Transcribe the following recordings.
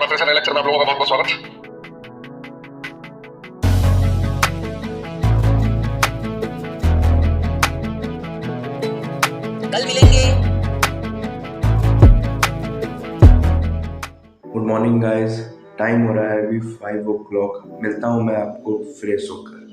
बार फिर से नए लेक्चर में आप लोगों का बहुत बहुत स्वागत। कल मिलेंगे। गुड मॉर्निंग गाइस, टाइम हो रहा है अभी 5 o'clock। मिलता हूँ मैं आपको फ्रेश होकर।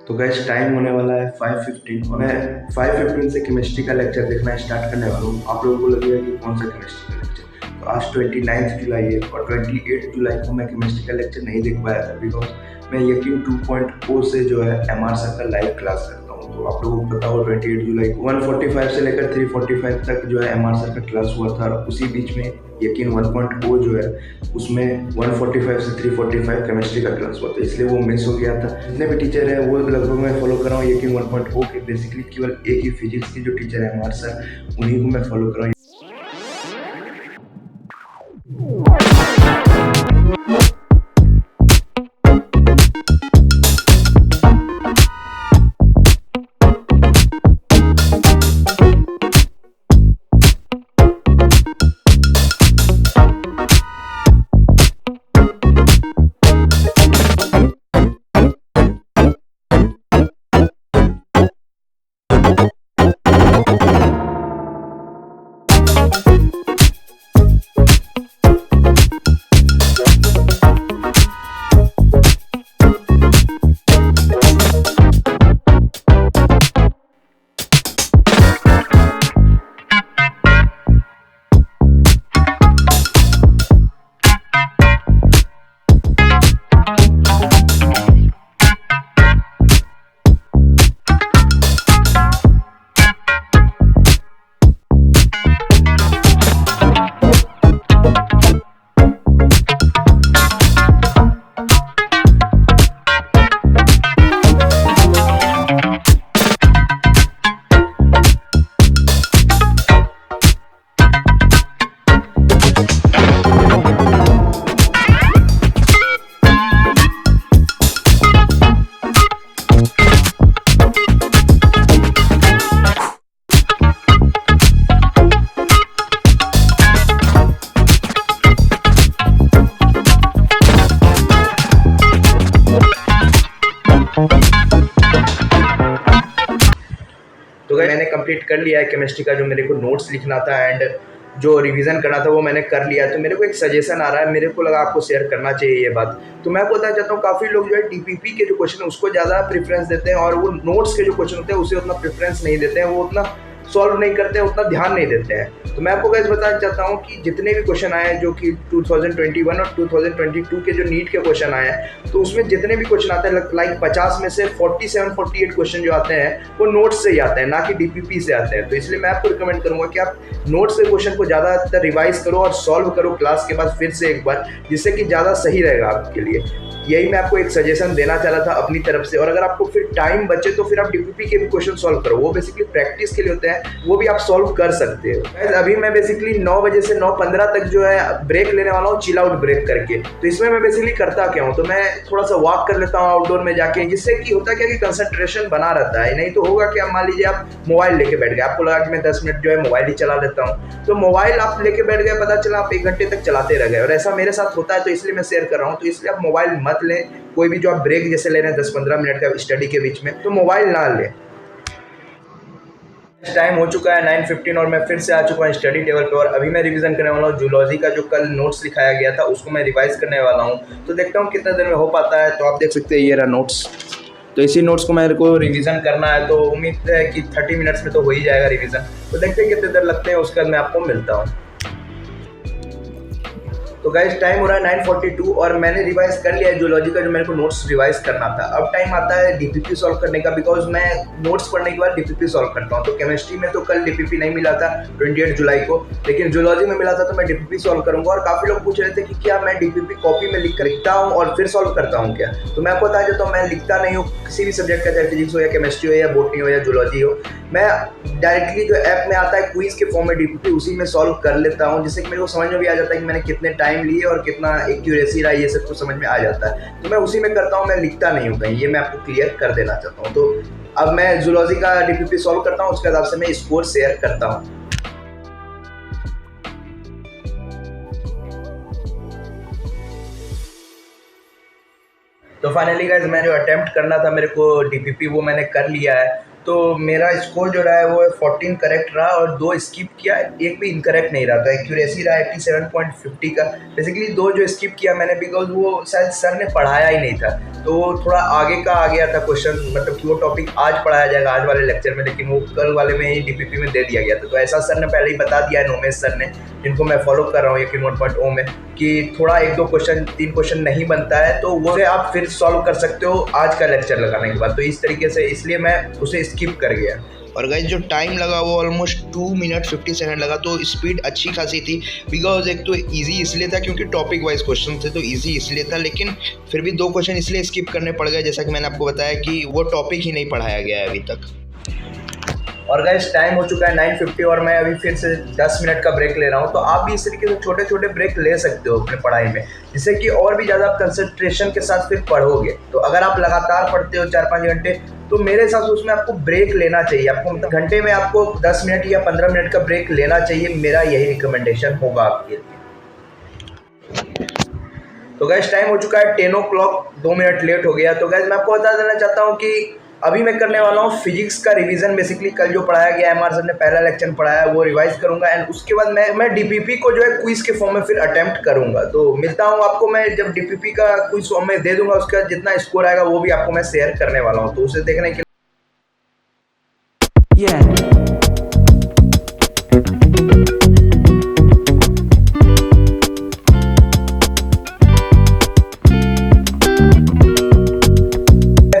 तो गाइस टाइम होने वाला है 5:15 और मैं 5:15 से केमिस्ट्री का लेक्चर देखना स्टार्ट करने वाला हूँ। आप लोगों को लगेगा कि कौन सा केमिस्ट्री का लेक्चर। तो आज 29 जुलाई है और 28 जुलाई को मैं केमिस्ट्री का लेक्चर नहीं देख पाया था बिकॉज मैं यकीन 2.0 से जो है MR सर का लाइव क्लास करता हूँ। तो आप लोगों को पता हो 28 जुलाई को 1:45 से लेकर 3:45 तक जो है MR सर का क्लास हुआ था और उसी बीच में यकीन 1.0 जो है उसमें 1:45 से 3:45 केमिस्ट्री का क्लास हुआ था, इसलिए वो मिस हो गया था। जितने भी टीचर है वो लगभग मैं फॉलो कर रहा हूँ यकीन 1.0 के। बेसिकली केवल एक ही फिजिक्स के जो टीचर है MR सर, उन्हीं को मैं फॉलो कर रहा हूँ। तो मैंने कंप्लीट कर लिया है केमिस्ट्री का जो मेरे को नोट्स लिखना था एंड जो रिवीजन करना था वो मैंने कर लिया। तो मेरे को एक सजेशन आ रहा है, मेरे को लगा आपको शेयर करना चाहिए ये बात। तो मैं बताना चाहता हूँ काफ़ी लोग जो है DPP के जो क्वेश्चन है उसको ज़्यादा प्रेफरेंस देते हैं और वो नोट्स के जो क्वेश्चन होते हैं उसे उतना प्रेफरेंस नहीं देते हैं, वो उतना सॉल्व नहीं करते हैं, उतना ध्यान नहीं देते हैं। तो मैं आपको गाइस बताना चाहता हूँ कि जितने भी क्वेश्चन आए हैं जो कि 2021 और 2022 के जो नीट के क्वेश्चन आए हैं, तो उसमें जितने भी क्वेश्चन आते हैं लाइक 50 में से 47-48 क्वेश्चन जो आते हैं वो नोट्स से ही आते हैं, ना कि DPP से आते हैं। तो इसलिए मैं आपको रिकमेंड करूँगा कि आप नोट्स के क्वेश्चन को ज़्यादातर रिवाइज करो और सॉल्व करो क्लास के बाद फिर से एक बार, जिससे कि ज़्यादा सही रहेगा आपके लिए। यही मैं आपको एक सजेशन देना चाह रहा था अपनी तरफ से। और अगर आपको फिर टाइम बचे तो फिर आप DPP के भी क्वेश्चन सॉल्व करो, वो बेसिकली प्रैक्टिस के लिए होते हैं, वो भी आप सॉल्व कर सकते हो। अभी मैं बेसिकली 9 बजे से 9:15 तक जो है ब्रेक लेने वाला हूँ, चिल आउट ब्रेक करके। तो इसमें मैं बेसिकली करता क्या हूँ, तो मैं थोड़ा सा वॉक कर लेता हूँ आउटडोर में जाके, जिससे कि होता क्या कि कंसंट्रेशन बना रहता है। नहीं तो होगा कि मान लीजिए आप मोबाइल लेके बैठ गए, आपको लगा कि मैं 10 मिनट जो है मोबाइल ही चला लेता हूँ, तो मोबाइल आप लेके बैठ गए, पता चला आप 1 घंटे तक चलाते रह गए। और ऐसा मेरे साथ होता है, तो इसलिए मैं शेयर कर रहा हूँ। तो इसलिए आप मोबाइल मत लें, कोई भी जो आप ब्रेक जैसे ले रहे हैं 10-15 मिनट का स्टडी के बीच में, तो मोबाइल ना लें। टाइम हो चुका है 9:15 और मैं फिर से आ चुका हूँ स्टडी टेबल पे और अभी मैं रिवीजन करने वाला हूँ जूलॉजी का जो कल नोट्स लिखाया गया था, उसको मैं रिवाइज करने वाला हूँ। तो देखता हूँ कितने देर में हो पाता है। तो आप देख सकते हैं ये रहा नोट्स। तो इसी नोट्स को मेरे को रिवीजन करना है, तो उम्मीद है कि 30 मिनट्स में तो हो ही जाएगा रिवीजन। तो देखते हैं कितने देर लगते हैं, उसके बाद मैं आपको मिलता हूँ। तो गाइस टाइम हो रहा है 9:42 और मैंने रिवाइज कर लिया है जूलॉजी का जो मेरे को नोट्स रिवाइज करना था। अब टाइम आता है DPP सॉल्व करने का, बिकॉज मैं नोट्स पढ़ने के बाद DPP सॉल्व करता हूँ। तो केमिस्ट्री में तो कल DPP नहीं मिला था 28 जुलाई को, लेकिन जूलॉजी में मिला था, तो मैं DPP सॉल्व करूँगा। और काफ़ी लोग पूछ रहे थे कि क्या मैं DPP कॉपी में लिखता हूँ और फिर सॉल्व करता हूँ क्या। तो मैं आपको बता देता हूँ, मैं लिखता नहीं हूँ किसी भी सब्जेक्ट का, चाहे फिजिक्स हो या केमिस्ट्री हो या बॉटनी हो या जूलॉजी हो। मैं डायरेक्टली जो ऐप में आता है क्विज के फॉर्म में DPP, उसी में सॉल्व कर लेता हूँ, जिससे कि मेरे को समझ में भी आ जाता है कि मैंने कितने टाइम लिए और कितना एक्यूरेसी रहा, ये सब कुछ समझ में आ जाता है। तो मैं उसी में करता हूँ, मैं लिखता नहीं हूँ कहीं, ये मैं आपको क्लियर कर देना चाहता हूँ। तो अब मैं जूलॉजी का DPP सॉल्व करता हूँ, उसके हिसाब से मैं स्कोर शेयर करता हूँ। फाइनली गाइस मैं जो अटेम्प्ट करना था मेरे को डीपीपी वो मैंने कर लिया है। तो मेरा स्कोर जो रहा है वो 14 करेक्ट रहा और 2 स्किप किया, एक भी इनकरेक्ट नहीं रहा। तो एक्यूरेसी रहा 87.50 का। बेसिकली 2 जो स्किप किया मैंने बिकॉज वो शायद सर ने पढ़ाया ही नहीं था, तो वो थोड़ा आगे का आ गया था क्वेश्चन, मतलब कि वो टॉपिक आज पढ़ाया जाएगा आज वाले लेक्चर में, लेकिन वो कल वाले में ही डीपीपी में दे दिया गया था। तो ऐसा सर ने पहले ही बता दिया है, नोमेश सर ने, जिनको मैं फॉलो कर रहा हूँ यकीन 1.0 में, कि थोड़ा 1-2 क्वेश्चन 3 क्वेश्चन नहीं बनता है तो वो आप फिर सॉल्व कर सकते हो आज का लेक्चर लगाने के बाद। तो इस तरीके से इसलिए मैं उसे स्किप कर गया। और गाइस जो टाइम लगा वो ऑलमोस्ट 2 मिनट 50 सेकंड लगा। तो स्पीड अच्छी खासी थी बिकॉज एक तो इजी इसलिए था क्योंकि टॉपिक वाइज क्वेश्चन थे, तो इजी इसलिए था, लेकिन फिर भी 2 क्वेश्चन इसलिए स्किप करने पड़ गए जैसा कि मैंने आपको बताया कि वो टॉपिक ही नहीं पढ़ाया गया है अभी तक। और गाइस टाइम हो चुका है 9:50 और मैं अभी फिर से 10 मिनट का ब्रेक ले रहा हूँ। तो आप भी इस तरीके से छोटे छोटे ब्रेक ले सकते हो अपने पढ़ाई में, जिससे कि और भी ज़्यादा आप कंसंट्रेशन के साथ फिर पढ़ोगे। तो अगर आप लगातार पढ़ते हो 4-5 घंटे, तो मेरे हिसाब से उसमें आपको ब्रेक लेना चाहिए। आपको मतलब घंटे में आपको 10 मिनट या 15 मिनट का ब्रेक लेना चाहिए, मेरा यही रिकमेंडेशन होगा आपके लिए। तो गैस टाइम हो चुका है 10 o'clock, 2 मिनट लेट हो गया। तो गैस मैं आपको बता देना चाहता हूँ कि अभी मैं करने वाला हूँ फिजिक्स का रिवीजन। बेसिकली कल जो पढ़ाया गया है, हमारे सर ने पहला लेक्चर पढ़ाया वो रिवाइज करूंगा एंड उसके बाद मैं डीपीपी को जो है क्विज के फॉर्म में फिर अटेम्प्ट करूंगा। तो मिलता हूँ आपको मैं जब डीपीपी का क्विज फॉर्म में दे दूंगा, उसका जितना स्कोर आएगा वो भी आपको मैं शेयर करने वाला हूँ। तो उसे देखने के लिए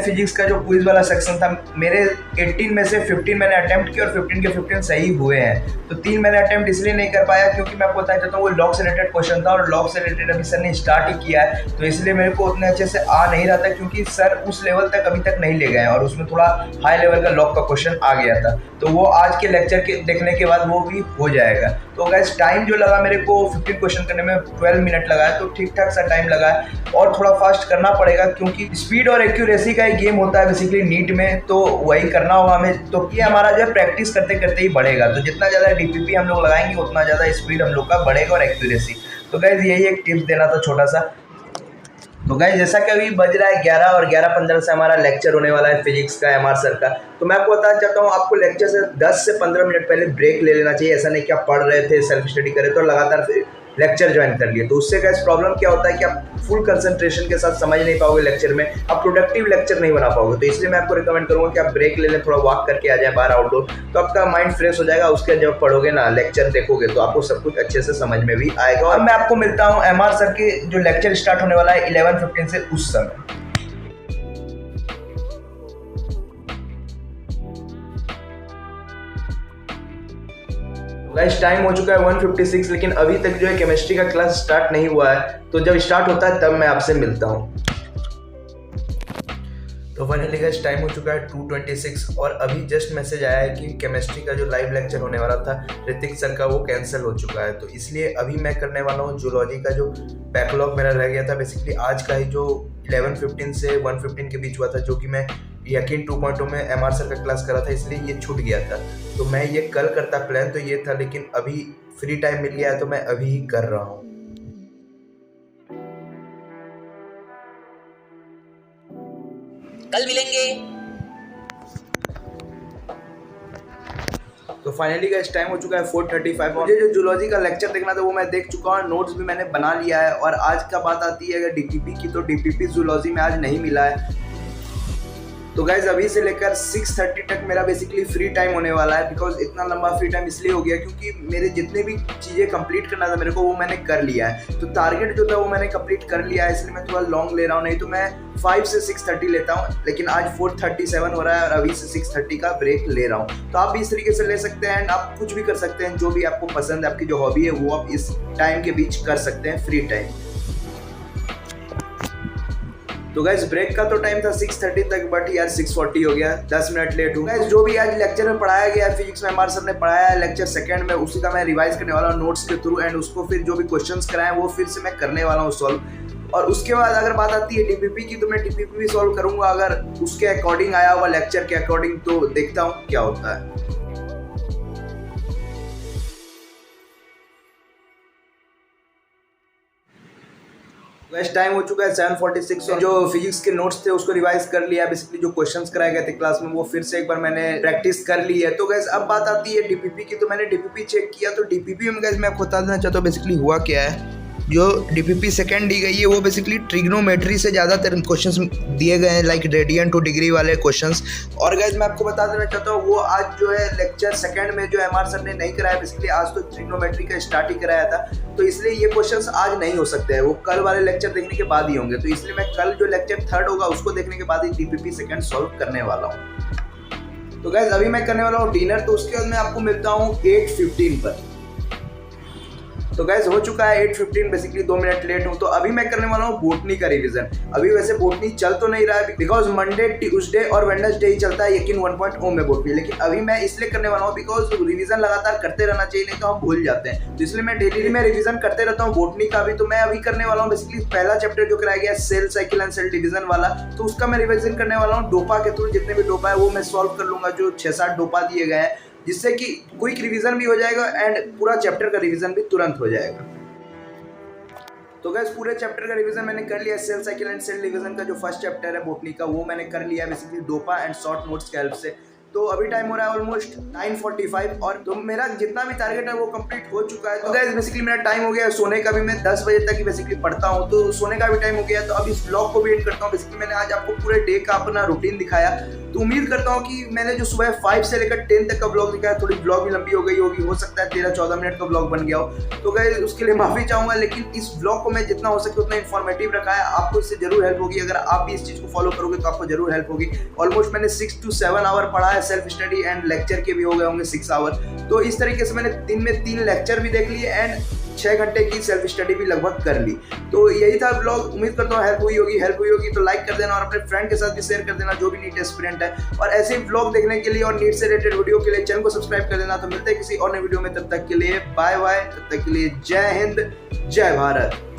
फिजिक्स का जो क्विज वाला सेक्शन था, मेरे 18 में से 15 मैंने अटेम्प्ट किया और 15 के 15 सही हुए हैं। तो 3 मैंने अटेम्प्ट इसलिए नहीं कर पाया क्योंकि मैं आपको बताना चाहता हूँ वो लॉग से रिलेटेड क्वेश्चन था और लॉग से रिलेटेड अभी सर ने स्टार्ट ही किया है, तो इसलिए मेरे को उतने अच्छे से आ नहीं रहा था क्योंकि सर उस लेवल तक अभी तक नहीं ले गए और उसमें थोड़ा हाई लेवल का लॉग का क्वेश्चन आ गया था। तो वो आज के लेक्चर के देखने के बाद वो भी हो जाएगा। तो गाइस टाइम जो लगा मेरे को 15 क्वेश्चन करने में 12 मिनट लगा है, तो ठीक ठाक सा टाइम लगा है और थोड़ा फास्ट करना पड़ेगा क्योंकि स्पीड और एक्यूरेसी का एक गेम होता है बेसिकली नीट में, तो वही करना होगा हमें। तो ये हमारा जो है प्रैक्टिस करते करते ही बढ़ेगा। तो जितना ज़्यादा डीपीपी हम लोग लगाएंगे उतना ज़्यादा स्पीड हम लोग का बढ़ेगा और एक्यूरेसी। तो गाइस यही एक टिप्स देना था छोटा सा। तो गाइस जैसा कि अभी बज रहा है 11 और 11:15 से हमारा लेक्चर होने वाला है फिजिक्स का एमआर सर का। तो मैं आपको बताना चाहता हूँ आपको लेक्चर से 10 से 15 मिनट पहले ब्रेक ले लेना चाहिए। ऐसा नहीं कि आप पढ़ रहे थे सेल्फ स्टडी कर रहे थे और लगातार फिर लेक्चर ज्वाइन कर लिए। तो उससे गाइस प्रॉब्लम क्या होता है कि आप फुल कंसंट्रेशन के साथ समझ नहीं पाओगे लेक्चर में, आप प्रोडक्टिव लेक्चर नहीं बना पाओगे। तो इसलिए मैं आपको रिकमेंड करूँगा कि आप ब्रेक ले लें, थोड़ा वॉक करके आ जाए बाहर आउटडोर, तो आपका माइंड फ्रेश हो जाएगा। उसके जब पढ़ोगे ना लेक्चर देखोगे तो आपको सब कुछ अच्छे से समझ में भी आएगा। और मैं आपको मिलता हूँ एमआर सर के जो लेक्चर स्टार्ट होने वाला है 11:15 से उस समय। गाइस टाइम हो चुका है 1:56, लेकिन अभी तक जो है केमिस्ट्री का क्लास स्टार्ट नहीं हुआ है। तो जब स्टार्ट होता है तब मैं आपसे मिलता हूँ। तो फाइनली गाइस टाइम हो चुका है 2:26 और अभी जस्ट मैसेज आया है कि केमिस्ट्री का जो लाइव लेक्चर होने वाला था ऋतिक सर का वो कैंसिल हो चुका है। तो इसलिए अभी मैं करने वाला हूँ जूलॉजी का जो बैकलॉग मेरा रह गया था बेसिकली आज का ही, जो 11:15 से 1:15 के बीच हुआ था, जो कि मैं यकीन 2.0 में एमआर सर का क्लास करा था, इसलिए ये छूट गया था। तो मैं ये कल करता, प्लान तो ये था, लेकिन अभी फ्री टाइम मिल गया है तो मैं अभी ही कर रहा हूँ। कल मिलेंगे। तो फाइनली गाइस टाइम हो चुका है 4:35। मुझे जो जूलॉजी का लेक्चर देखना था वो मैं देख चुका हूँ, नोट्स भी मैंने बना लिया है। और आज का बात आती है अगर डीपीपी की, तो डीपीपी जूलॉजी में आज नहीं मिला है। तो गाइज अभी से लेकर 6:30 तक मेरा बेसिकली फ्री टाइम होने वाला है। बिकॉज इतना लंबा फ्री टाइम इसलिए हो गया क्योंकि मेरे जितने भी चीज़ें कंप्लीट करना था मेरे को वो मैंने कर लिया है। तो टारगेट जो था वो मैंने कंप्लीट कर लिया है, इसलिए मैं थोड़ा लॉन्ग ले रहा हूँ। नहीं तो मैं 5 से 6:30 लेता हूँ, लेकिन आज 4:37 हो रहा है और अभी से 6:30 का ब्रेक ले रहा हूँ। तो आप भी इस tariके से ले सकते हैं एंड आप कुछ भी कर सकते हैं, जो भी आपको पसंद है, आपकी जो हॉबी है वो आप इस टाइम के बीच कर सकते हैं, फ्री टाइम। तो गाइस ब्रेक का तो टाइम था 6:30 तक, बट यार 6:40 हो गया, 10 मिनट लेट हूँ। गाइस जो भी आज लेक्चर में पढ़ाया गया है फिजिक्स में, हमारे सर ने पढ़ाया है लेक्चर सेकंड में, उसी का मैं रिवाइज करने वाला हूँ नोट्स के थ्रू एंड उसको फिर जो भी क्वेश्चंस कराए वो फिर से मैं करने वाला हूँ सॉल्व। और उसके बाद अगर बात आती है डीपीपी की, तो मैं डीपीपी भी सॉल्व करूँगा अगर उसके अकॉर्डिंग आया हुआ लेक्चर के अकॉर्डिंग, तो देखता हूँ क्या होता है। वैसे टाइम हो चुका है 7:46 और जो फिजिक्स के नोट्स थे उसको रिवाइज कर लिया। बेसिकली जो क्वेश्चंस कराए गए थे क्लास में वो फिर से एक बार मैंने प्रैक्टिस कर ली है। तो गैस अब बात आती है डीपीपी की। तो मैंने डीपीपी चेक किया, तो डीपीपी में गैस मैं आपको बता देना चाहता हूँ बेसिकली हुआ क्या है। जो डीपीपी सेकंड दी गई है वो बेसिकली ट्रिग्नोमेट्री से ज़्यादातर क्वेश्चंस दिए गए हैं, लाइक रेडियन टू डिग्री वाले क्वेश्चंस। और गाइस मैं आपको बता देना चाहता हूँ वो आज जो है लेक्चर सेकंड में जो एमआर सर ने नहीं कराया, बेसिकली आज तो ट्रिग्नोमेट्री का स्टार्ट ही कराया था, तो इसलिए ये क्वेश्चंस आज नहीं हो सकते हैं, वो कल वाले लेक्चर देखने के बाद ही होंगे। तो इसलिए मैं कल जो लेक्चर थर्ड होगा उसको देखने के बाद ही डीपीपी सेकंड सॉल्व करने वाला हूँ। तो गाइस अभी मैं करने वाला हूँ डिनर, तो उसके बाद मैं आपको मिलता हूँ 8:15 पर। तो गाइस हो चुका है 8:15, बेसिकली 2 मिनट लेट हूँ। तो अभी मैं करने वाला हूँ बोटनी का रिवीजन। अभी वैसे बोटनी चल तो नहीं रहा है बिकॉज मंडे, ट्यूसडे और वेडनेसडे ही चलता है यकीन 1.0 में बोटनी, लेकिन अभी मैं इसलिए करने वाला हूँ बिकॉज रिवीजन लगातार करते रहना चाहिए, नहीं तो हम भूल जाते हैं। तो इसलिए मैं डेली में रिवीजन करते रहता हूँ बोटनी का भी। तो मैं अभी करने वाला हूँ बेसिकली पहला चैप्टर जो कराया गया cell cycle and cell division वाला, तो उसका मैं रिवीजन करने वाला हूँ डोपा के थ्रू। जितने भी डोपा है वो मैं सॉल्व कर लूंगा, जो 6-7 डोपा दिए गए हैं, जिससे कि क्विक रिवीजन भी हो जाएगा एंड पूरा चैप्टर का रिवीजन भी तुरंत हो जाएगा। तो गाइस पूरे चैप्टर का रिवीजन मैंने कर लिया। Cell cycle and cell division का जो फर्स्ट चैप्टर है बोटनी का वो मैंने कर लिया basically dopa and short notes के हेल्प से। तो अभी टाइम हो रहा है ऑलमोस्ट 9:45 और तो मेरा जितना भी टारगेट है वो कंप्लीट हो चुका है। तो गाइस बेसिकली मेरा टाइम हो गया है सोने का भी। मैं 10 बजे तक ही बेसिकली पढ़ता हूँ, तो सोने का भी टाइम हो गया है। तो अब इस ब्लॉग को भी एंड करता हूँ। बेसिकली मैंने आज आपको पूरे डे का अपना रूटीन दिखाया, तो उम्मीद करता हूँ कि मैंने जो सुबह 5 से लेकर 10 तक का ब्लॉग दिखाया, थोड़ी ब्लॉग भी लंबी हो गई होगी, हो सकता है 13-14 मिनट का ब्लॉग बन गया हो। तो गाइस उसके लिए माफी चाहूंगा, लेकिन इस ब्लॉग को मैं जितना हो सके उतना इन्फॉर्मेटिव रखा है। आपको इससे जरूर हेल्प होगी। अगर आप भी इस चीज को फॉलो करोगे तो आपको जरूर हेल्प होगी। ऑलमोस्ट मैंने 6 to 7 आवर पढ़ा है सेल्फ स्टडी एंड लेक्चर के भी हो गए होंगे 6 आवर। तो इस तरीके से मैंने दिन में 3 लेक्चर भी देख लिए एंड 6 घंटे की सेल्फ स्टडी भी लगभग कर ली। तो यही था ब्लॉग। उम्मीद करता हूँ हेल्प हुई होगी तो लाइक कर देना और अपने फ्रेंड के साथ भी शेयर कर देना जो भी नीट एस्पिरेंट है। और ऐसे ही ब्लॉग देखने के लिए और नीट से रिलेटेड वीडियो के लिए चैनल को सब्सक्राइब कर देना। तो मिलते हैं किसी और नए वीडियो में, तब तक के लिए बाय बाय। तब तक के लिए जय हिंद, जय भारत।